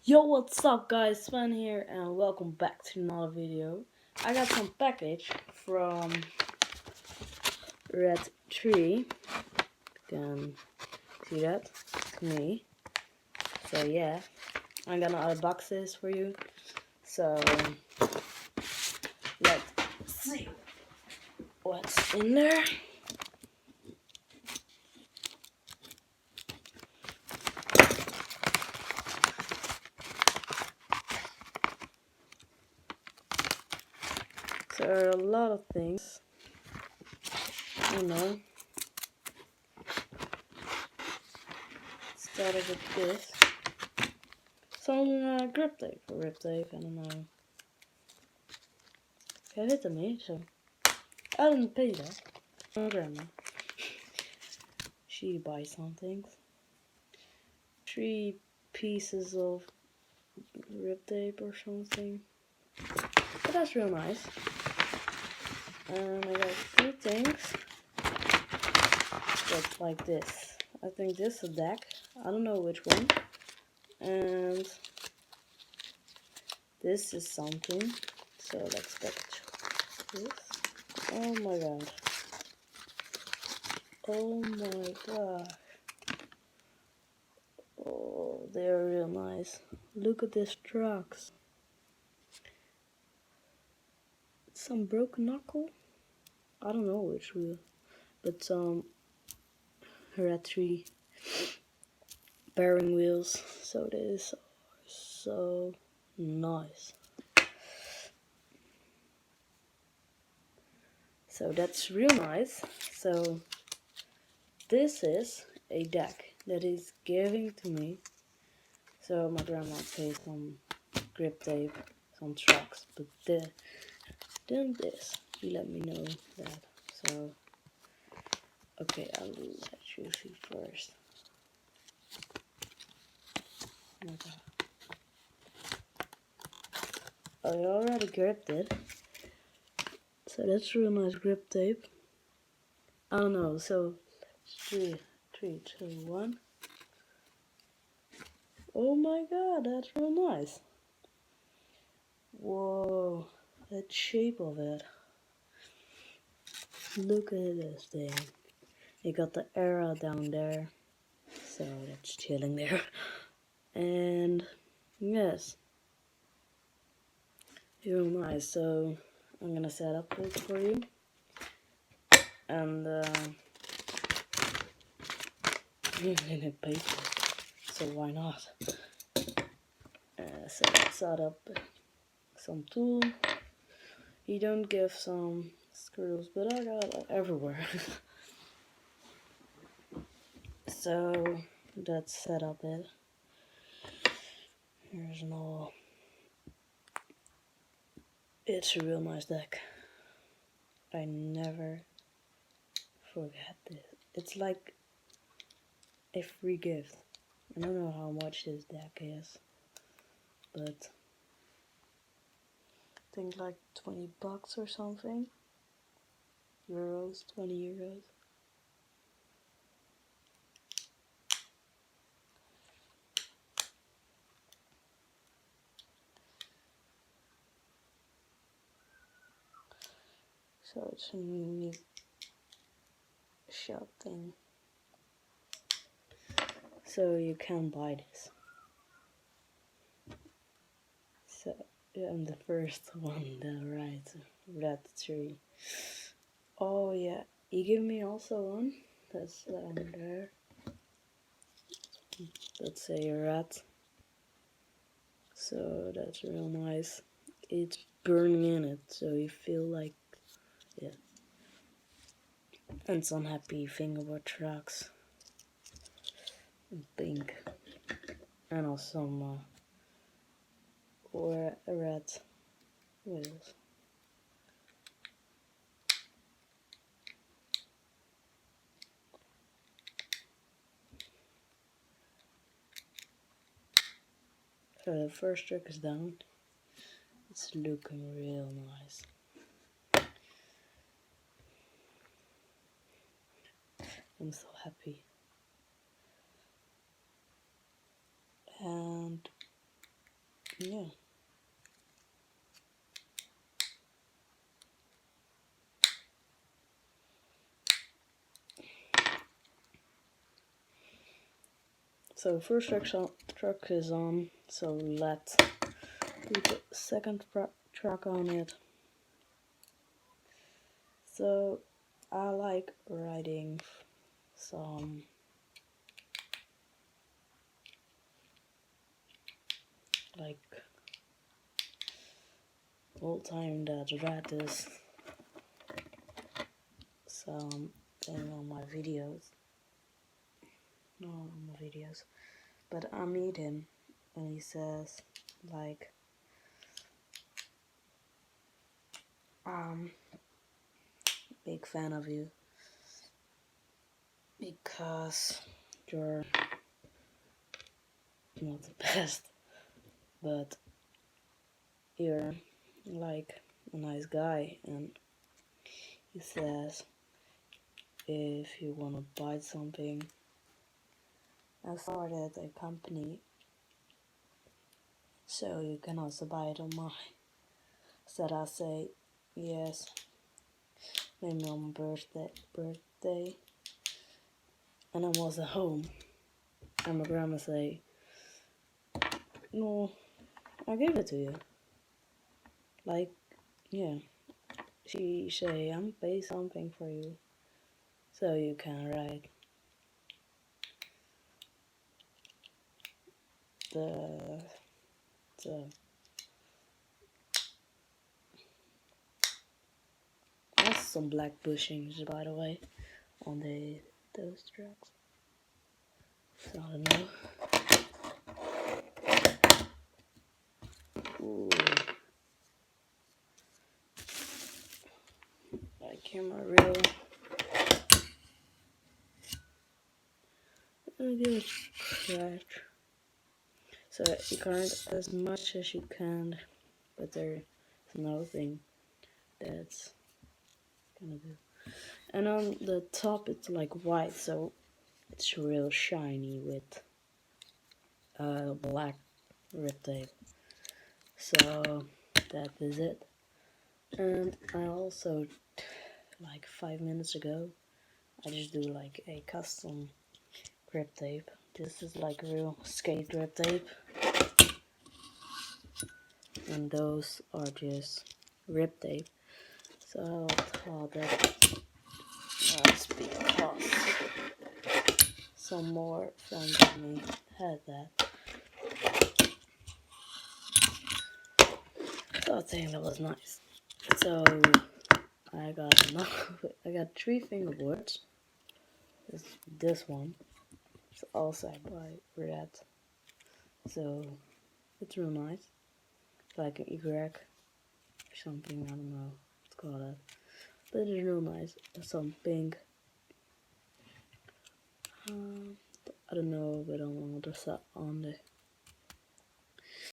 Yo, what's up guys, Sven here and welcome back to another video. I got some package from Red Tree. You can see that, it's me. So yeah, I'm gonna unbox this for you. So let's see what's in there. So there are a lot of things, you know. Started with this. Some grip tape or rip tape, I don't know. Gave it to me, so I didn't pay that. My grandma. She buys some things. 3 pieces of rip tape or something. But that's real nice. And I got 2 things. That's like this. I think this is a deck. I don't know which one. And this is something. So let's package this. Oh my god. Oh my god. Oh, they're real nice. Look at this trucks. Some broken knuckle. I don't know which wheel, but some Red Tree bearing wheels. So this is so nice. So that's real nice. So this is a deck that he's giving to me. So my grandma paid some grip tape, some trucks, but then this, he let me know that. So okay, I'll let you see first. Oh my god. I already gripped it. So that's real nice grip tape. I don't know, so 3, 2, 1. Oh my god, that's real nice. Whoa, that shape of it. Look at this thing. You got the arrow down there. So that's chilling there. And yes, real nice. So I'm gonna set up this for you. And you didn't pay for it, so why not? So I set up some tool. You don't give some screws, but I got it everywhere. So that's set up it. Here's an all. It's a real nice deck. I never forget this. It's like a free gift. I don't know how much this deck is, but I think like 20 bucks or something. Euros, 20 euros. So it's a neat shop thing. So you can buy this. So I'm the first one that writes Red Tree. Oh yeah, you give me also one. That's down there. That's a rat. So that's real nice. It's burning in it, so you feel like, yeah. And some happy fingerboard tracks in pink. And also some red wheels. So the first trick is down. It's looking real nice. I'm so happy. And yeah. So first truck is on, so let's put the second truck on it. So I like riding some like old time that read this something on my videos. No, on my videos. But I meet him and he says like big fan of you because you're not the best, but you're like a nice guy. And he says if you want to buy something, I started a company so you can also buy it on mine. So I say yes, maybe on my birthday, and I'm also home. And my grandma say, no, I give it to you. Like, yeah. She say, I'm pay something for you, so you can ride the that's some black bushings, by the way, on those trucks. So I don't know. Ooh. My camera real. I'll give it a crash. So you can't as much as you can, but there's nothing that's gonna do. And on the top it's like white, so it's real shiny with black rib tape. So that is it. And I also, like 5 minutes ago, I just do like a custom grip tape. This is like real skate grip tape, and those are just rib tape. So I thought that that's because some more friends of me had that. So I think that was nice. So I got I got 3 fingerboards. This one. It's also by Red. So it's real nice. It's like an Y or something, I don't know what's called that. But it's real nice. Some pink. I don't know, but I want to set on the